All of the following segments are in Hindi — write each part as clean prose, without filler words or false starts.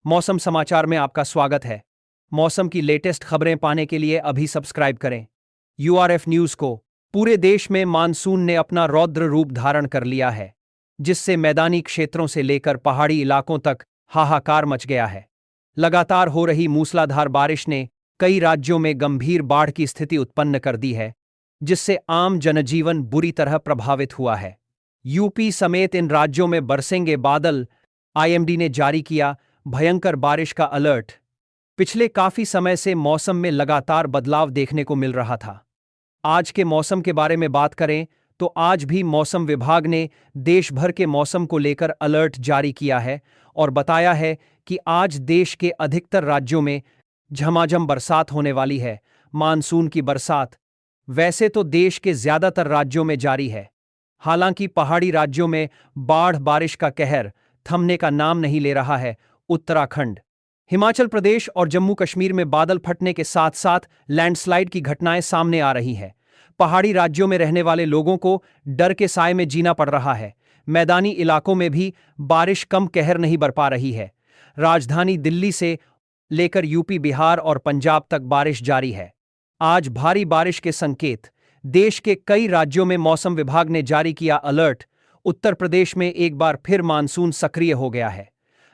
मौसम समाचार में आपका स्वागत है। मौसम की लेटेस्ट खबरें पाने के लिए अभी सब्सक्राइब करें यूआरएफ न्यूज को। पूरे देश में मानसून ने अपना रौद्र रूप धारण कर लिया है, जिससे मैदानी क्षेत्रों से लेकर पहाड़ी इलाकों तक हाहाकार मच गया है। लगातार हो रही मूसलाधार बारिश ने कई राज्यों में गंभीर बाढ़ की स्थिति उत्पन्न कर दी है, जिससे आम जनजीवन बुरी तरह प्रभावित हुआ है। यूपी समेत इन राज्यों में बरसेंगे बादल, आईएमडी ने जारी किया भयंकर बारिश का अलर्ट। पिछले काफी समय से मौसम में लगातार बदलाव देखने को मिल रहा था। आज के मौसम के बारे में बात करें तो आज भी मौसम विभाग ने देश भर के मौसम को लेकर अलर्ट जारी किया है और बताया है कि आज देश के अधिकतर राज्यों में झमाझम बरसात होने वाली है। मानसून की बरसात वैसे तो देश के ज्यादातर राज्यों में जारी है, हालांकि पहाड़ी राज्यों में बाढ़ बारिश का कहर थमने का नाम नहीं ले रहा है। उत्तराखंड, हिमाचल प्रदेश और जम्मू कश्मीर में बादल फटने के साथ साथ लैंडस्लाइड की घटनाएं सामने आ रही हैं। पहाड़ी राज्यों में रहने वाले लोगों को डर के साए में जीना पड़ रहा है। मैदानी इलाकों में भी बारिश कम कहर नहीं बरपा रही है। राजधानी दिल्ली से लेकर यूपी, बिहार और पंजाब तक बारिश जारी है। आज भारी बारिश के संकेत। देश के कई राज्यों में मौसम विभाग ने जारी किया अलर्ट। उत्तर प्रदेश में एक बार फिर मानसून सक्रिय हो गया है।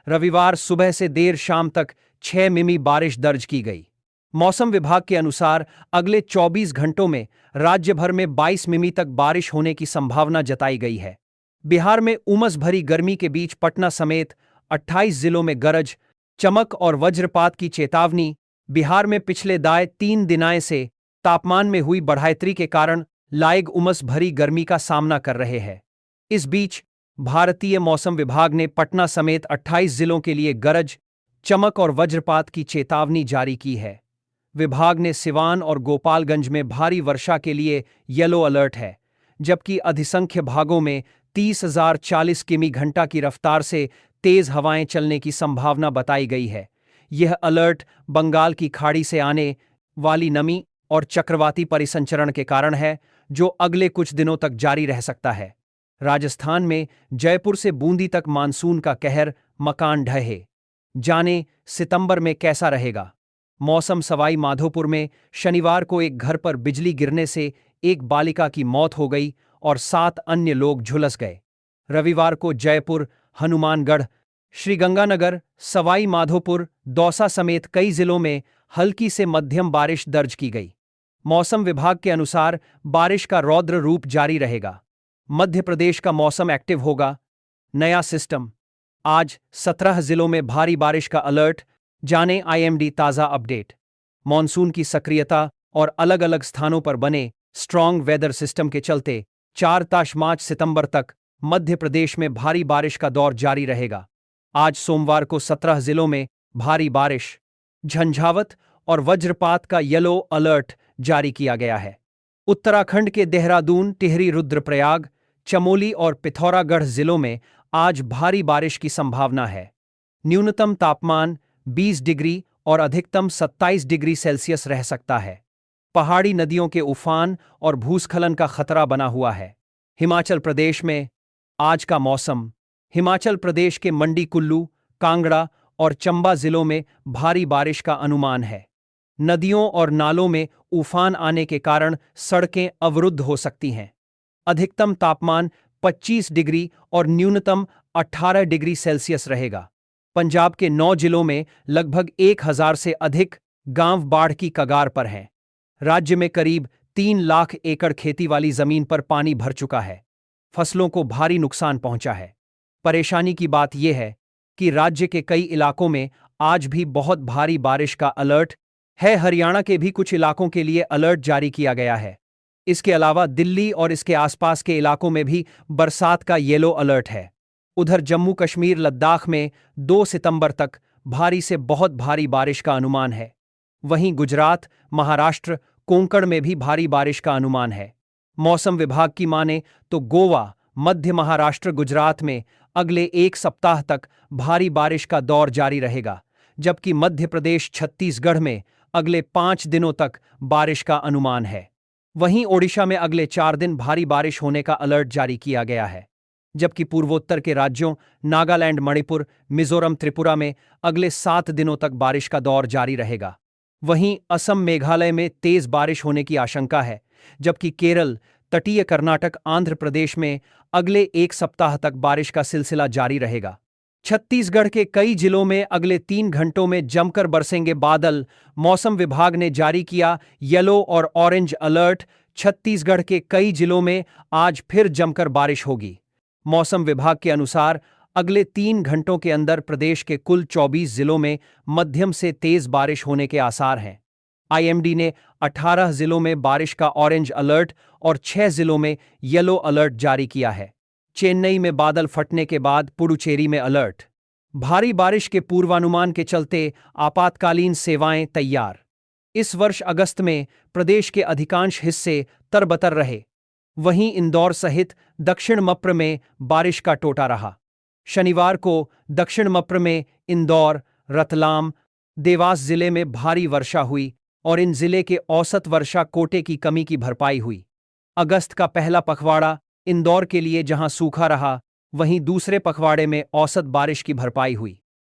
रविवार सुबह से देर शाम तक 6 मिमी बारिश दर्ज की गई। मौसम विभाग के अनुसार अगले 24 घंटों में राज्य भर में 22 मिमी तक बारिश होने की संभावना जताई गई है। बिहार में उमस भरी गर्मी के बीच पटना समेत 28 जिलों में गरज, चमक और वज्रपात की चेतावनी। बिहार में पिछले 3 दिनों से तापमान में हुई बढ़ोतरी के कारण लाएग उमस भरी गर्मी का सामना कर रहे हैं। इस बीच भारतीय मौसम विभाग ने पटना समेत 28 जिलों के लिए गरज, चमक और वज्रपात की चेतावनी जारी की है। विभाग ने सिवान और गोपालगंज में भारी वर्षा के लिए येलो अलर्ट है, जबकि अधिसंख्य भागों में 30,040 किमी घंटा की रफ्तार से तेज हवाएं चलने की संभावना बताई गई है। यह अलर्ट बंगाल की खाड़ी से आने वाली नमी और चक्रवाती परिसंचरण के कारण है, जो अगले कुछ दिनों तक जारी रह सकता है। राजस्थान में जयपुर से बूंदी तक मानसून का कहर मकान ढहे। जाने सितंबर में कैसा रहेगा मौसम। सवाई माधोपुर में शनिवार को एक घर पर बिजली गिरने से एक बालिका की मौत हो गई और 7 अन्य लोग झुलस गए। रविवार को जयपुर, हनुमानगढ़, श्रीगंगानगर, सवाई माधोपुर, दौसा समेत कई जिलों में हल्की से मध्यम बारिश दर्ज की गई। मौसम विभाग के अनुसार बारिश का रौद्र रूप जारी रहेगा। मध्य प्रदेश का मौसम एक्टिव होगा। नया सिस्टम। आज 17 जिलों में भारी बारिश का अलर्ट। जाने आईएमडी ताज़ा अपडेट। मॉनसून की सक्रियता और अलग अलग स्थानों पर बने स्ट्रॉन्ग वेदर सिस्टम के चलते 4-5 सितंबर तक मध्य प्रदेश में भारी बारिश का दौर जारी रहेगा। आज सोमवार को 17 जिलों में भारी बारिश, झंझावत और वज्रपात का येलो अलर्ट जारी किया गया है। उत्तराखंड के देहरादून, टिहरी, रुद्रप्रयाग, चमोली और पिथौरागढ़ जिलों में आज भारी बारिश की संभावना है। न्यूनतम तापमान 20 डिग्री और अधिकतम 27 डिग्री सेल्सियस रह सकता है। पहाड़ी नदियों के उफान और भूस्खलन का खतरा बना हुआ है। हिमाचल प्रदेश में आज का मौसम। हिमाचल प्रदेश के मंडी, कुल्लू, कांगड़ा और चंबा जिलों में भारी बारिश का अनुमान है। नदियों और नालों में उफान आने के कारण सड़कें अवरुद्ध हो सकती हैं। अधिकतम तापमान 25 डिग्री और न्यूनतम 18 डिग्री सेल्सियस रहेगा। पंजाब के 9 जिलों में लगभग 1000 से अधिक गांव बाढ़ की कगार पर हैं। राज्य में करीब 3 लाख एकड़ खेती वाली जमीन पर पानी भर चुका है। फसलों को भारी नुकसान पहुंचा है। परेशानी की बात यह है कि राज्य के कई इलाकों में आज भी बहुत भारी बारिश का अलर्ट है। हरियाणा के भी कुछ इलाकों के लिए अलर्ट जारी किया गया है। इसके अलावा दिल्ली और इसके आसपास के इलाकों में भी बरसात का येलो अलर्ट है। उधर जम्मू कश्मीर, लद्दाख में 2 सितंबर तक भारी से बहुत भारी बारिश का अनुमान है। वहीं गुजरात, महाराष्ट्र, कोंकण में भी भारी बारिश का अनुमान है। मौसम विभाग की माने तो गोवा, मध्य महाराष्ट्र, गुजरात में अगले 1 सप्ताह तक भारी बारिश का दौर जारी रहेगा, जबकि मध्य प्रदेश, छत्तीसगढ़ में अगले 5 दिनों तक बारिश का अनुमान है। वहीं ओडिशा में अगले 4 दिन भारी बारिश होने का अलर्ट जारी किया गया है। जबकि पूर्वोत्तर के राज्यों नागालैंड, मणिपुर, मिजोरम, त्रिपुरा में अगले 7 दिनों तक बारिश का दौर जारी रहेगा। वहीं असम, मेघालय में तेज बारिश होने की आशंका है, जबकि केरल, तटीय कर्नाटक, आंध्र प्रदेश में अगले 1 सप्ताह तक बारिश का सिलसिला जारी रहेगा। छत्तीसगढ़ के कई जिलों में अगले 3 घंटों में जमकर बरसेंगे बादल। मौसम विभाग ने जारी किया येलो और ऑरेंज अलर्ट। छत्तीसगढ़ के कई जिलों में आज फिर जमकर बारिश होगी। मौसम विभाग के अनुसार अगले 3 घंटों के अंदर प्रदेश के कुल 24 जिलों में मध्यम से तेज बारिश होने के आसार हैं। आईएमडी ने 18 जिलों में बारिश का ऑरेंज अलर्ट और 6 जिलों में येलो अलर्ट जारी किया है। चेन्नई में बादल फटने के बाद पुडुचेरी में अलर्ट। भारी बारिश के पूर्वानुमान के चलते आपातकालीन सेवाएं तैयार। इस वर्ष अगस्त में प्रदेश के अधिकांश हिस्से तरबतर रहे। वहीं इंदौर सहित दक्षिण मप्र में बारिश का टोटा रहा। शनिवार को दक्षिण मप्र में इंदौर, रतलाम, देवास जिले में भारी वर्षा हुई और इन जिले के औसत वर्षा कोटे की कमी की भरपाई हुई। अगस्त का पहला पखवाड़ा इंदौर के लिए जहां सूखा रहा, वहीं दूसरे पखवाड़े में औसत बारिश की भरपाई हुई।